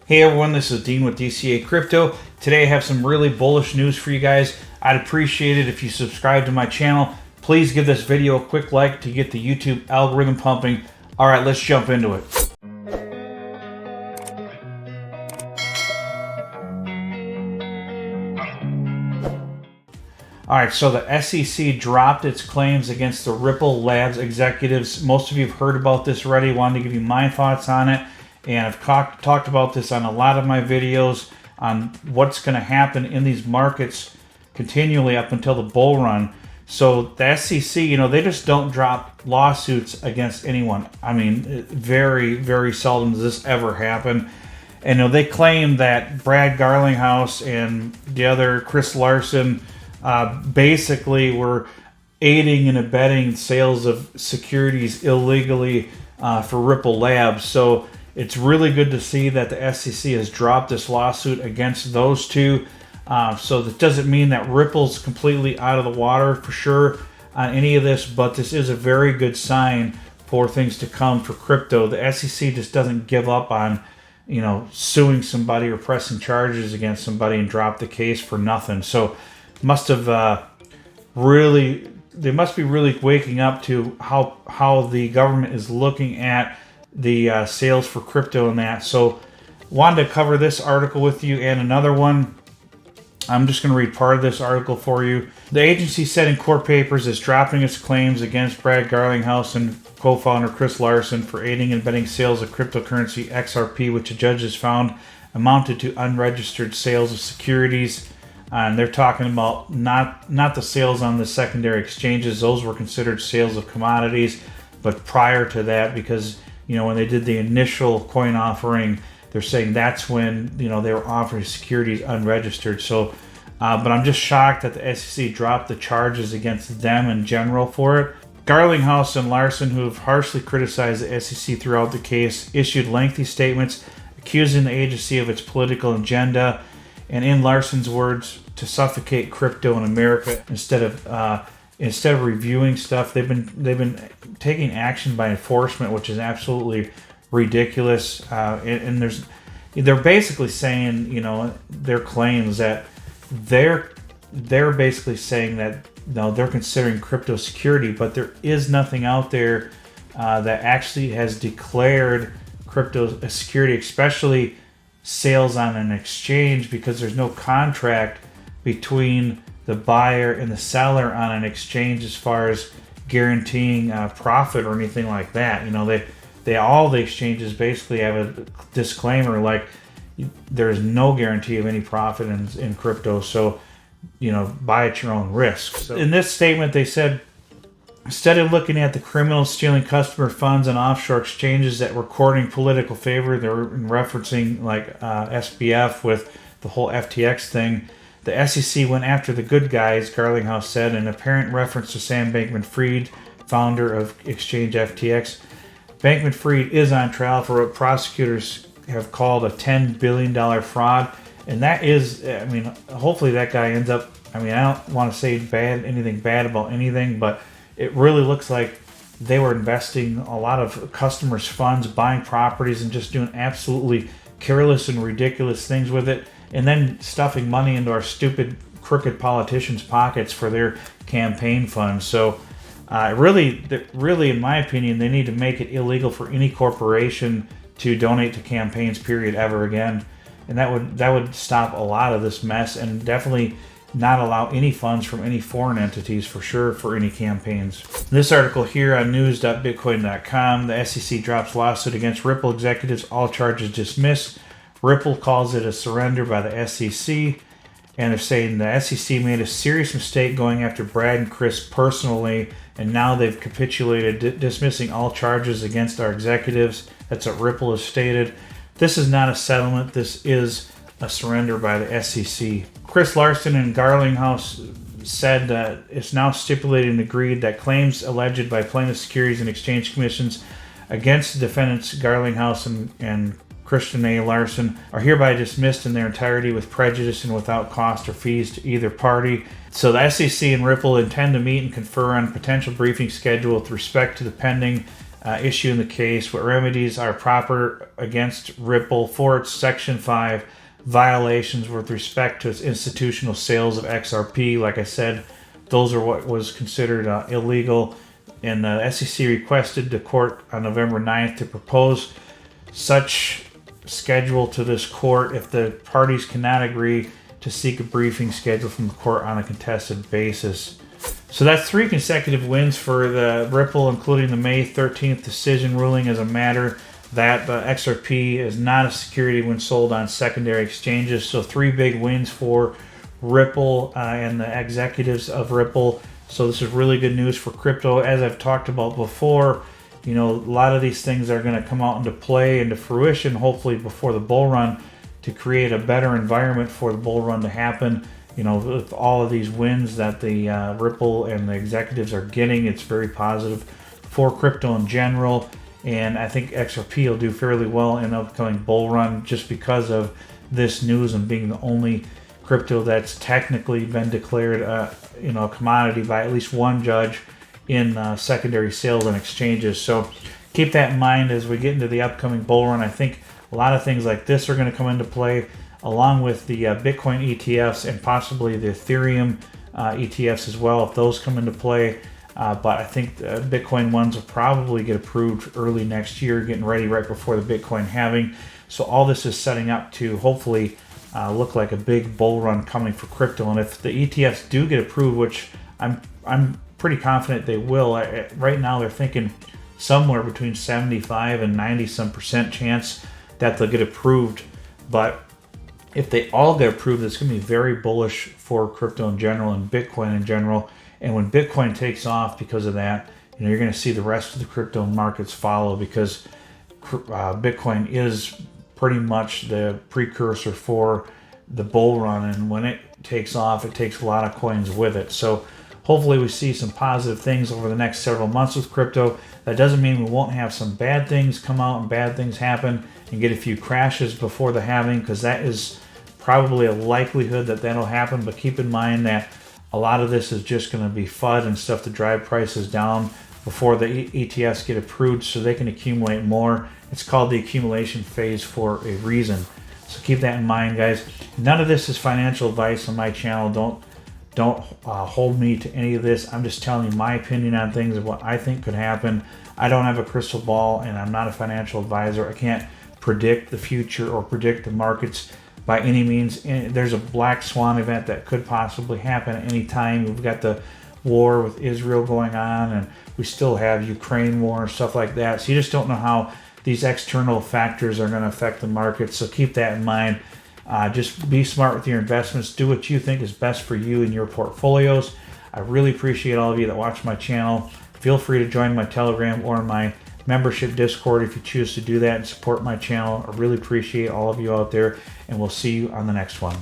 Hey everyone, this is Dean with DCA Crypto. Today I have some really bullish news for you guys. I'd appreciate it if you subscribe to my channel. Please give this video a quick like to get the YouTube algorithm pumping. All right, let's jump into it. All right, so the SEC dropped its claims against the Ripple Labs executives. Most of you have heard about this already. Wanted to give you my thoughts on it. And I've talked about this on a lot of my videos on what's going to happen in these markets continually up until the bull run. So the SEC, they just don't drop lawsuits against anyone. I mean, very, very seldom does this ever happen. And they claim that Brad Garlinghouse and the other Chris Larson basically were aiding and abetting sales of securities illegally for Ripple Labs. So it's really good to see that the SEC has dropped this lawsuit against those two. So that doesn't mean that Ripple's completely out of the water for sure on any of this, but this is a very good sign for things to come for crypto. The SEC just doesn't give up on, suing somebody or pressing charges against somebody and drop the case for nothing. So they must be really waking up to how the government is looking at the sales for crypto and that. So wanted to cover this article with you and another one. I'm just going to read part of this article for you. The agency said in court papers it's dropping its claims against Brad Garlinghouse and co-founder Chris Larson for aiding and abetting sales of cryptocurrency XRP, which the judges found amounted to unregistered sales of securities. And they're talking about not the sales on the secondary exchanges. Those were considered sales of commodities. But prior to that, because when they did the initial coin offering, they're saying that's when, they were offering securities unregistered. So, but I'm just shocked that the SEC dropped the charges against them in general for it. Garlinghouse and Larson, who have harshly criticized the SEC throughout the case, issued lengthy statements accusing the agency of its political agenda and, in Larson's words, to suffocate crypto in America instead of reviewing stuff. They've been taking action by enforcement, which is absolutely ridiculous. And they're basically saying, their claims that they're basically saying that they're considering crypto security, but there is nothing out there that actually has declared crypto a security, especially sales on an exchange, because there's no contract between the buyer and the seller on an exchange as far as guaranteeing profit or anything like that. All the exchanges basically have a disclaimer like there's no guarantee of any profit in crypto. So, buy at your own risk. So in this statement, they said, instead of looking at the criminals stealing customer funds on offshore exchanges that were courting political favor, they were referencing like SBF with the whole FTX thing. The SEC went after the good guys, Garlinghouse said, in apparent reference to Sam Bankman-Fried, founder of exchange FTX. Bankman-Fried is on trial for what prosecutors have called a $10 billion fraud. And that is, hopefully that guy ends up, I don't want to say anything bad about anything, but it really looks like they were investing a lot of customers' funds, buying properties, and just doing absolutely careless and ridiculous things with it, and then stuffing money into our stupid, crooked politicians' pockets for their campaign funds. So really, in my opinion, they need to make it illegal for any corporation to donate to campaigns, period, ever again. And that would stop a lot of this mess, and definitely not allow any funds from any foreign entities for sure for any campaigns. This article here on news.bitcoin.com, the SEC drops lawsuit against Ripple executives, all charges dismissed. Ripple calls it a surrender by the SEC, and they're saying the SEC made a serious mistake going after Brad and Chris personally, and now they've capitulated, dismissing all charges against our executives. That's what Ripple has stated. This is not a settlement. This is a surrender by the SEC. Chris Larson and Garlinghouse said that it's now stipulated and agreed that claims alleged by plaintiff Securities and Exchange Commissions against the defendants Garlinghouse and Christian A. Larson are hereby dismissed in their entirety with prejudice and without cost or fees to either party. So the SEC and Ripple intend to meet and confer on a potential briefing schedule with respect to the pending issue in the case, what remedies are proper against Ripple for its Section 5 violations with respect to its institutional sales of XRP. Like I said, those are what was considered illegal, and the SEC requested the court on November 9th to propose such schedule to this court if the parties cannot agree to seek a briefing schedule from the court on a contested basis. So that's 3 consecutive wins for the Ripple, including the May 13th decision ruling as a matter that the XRP is not a security when sold on secondary exchanges. So 3 big wins for Ripple and the executives of Ripple. So this is really good news for crypto. As I've talked about before, a lot of these things are going to come out into play, into fruition, hopefully before the bull run, to create a better environment for the bull run to happen. With all of these wins that the Ripple and the executives are getting, it's very positive for crypto in general. And I think XRP will do fairly well in the upcoming bull run just because of this news and being the only crypto that's technically been declared a commodity by at least one judge in secondary sales and exchanges. So keep that in mind as we get into the upcoming bull run. I think a lot of things like this are going to come into play, along with the Bitcoin ETFs and possibly the Ethereum ETFs as well, if those come into play. But I think the Bitcoin ones will probably get approved early next year, getting ready right before the Bitcoin halving. So all this is setting up to hopefully look like a big bull run coming for crypto. And if the ETFs do get approved, which I'm pretty confident they will, right now they're thinking somewhere between 75 and 90% chance that they'll get approved. But if they all get approved, it's going to be very bullish for crypto in general and Bitcoin in general. And when Bitcoin takes off because of that, you're going to see the rest of the crypto markets follow, because Bitcoin is pretty much the precursor for the bull run. And when it takes off, it takes a lot of coins with it. So hopefully we see some positive things over the next several months with crypto. That doesn't mean we won't have some bad things come out and bad things happen and get a few crashes before the halving, because that is probably a likelihood that that'll happen. But keep in mind that a lot of this is just going to be FUD and stuff to drive prices down before the ETFs get approved so they can accumulate more. It's called the accumulation phase for a reason. So keep that in mind, guys. None of this is financial advice on my channel. Don't hold me to any of this. I'm just telling you my opinion on things and what I think could happen. I don't have a crystal ball, and I'm not a financial advisor. I can't predict the future or predict the markets by any means. There's a black swan event that could possibly happen at any time. We've got the war with Israel going on, and we still have Ukraine war and stuff like that. So you just don't know how these external factors are going to affect the markets. So keep that in mind. Just be smart with your investments. Do what you think is best for you and your portfolios. I really appreciate all of you that watch my channel. Feel free to join my Telegram or my membership Discord if you choose to do that and support my channel. I really appreciate all of you out there, and we'll see you on the next one.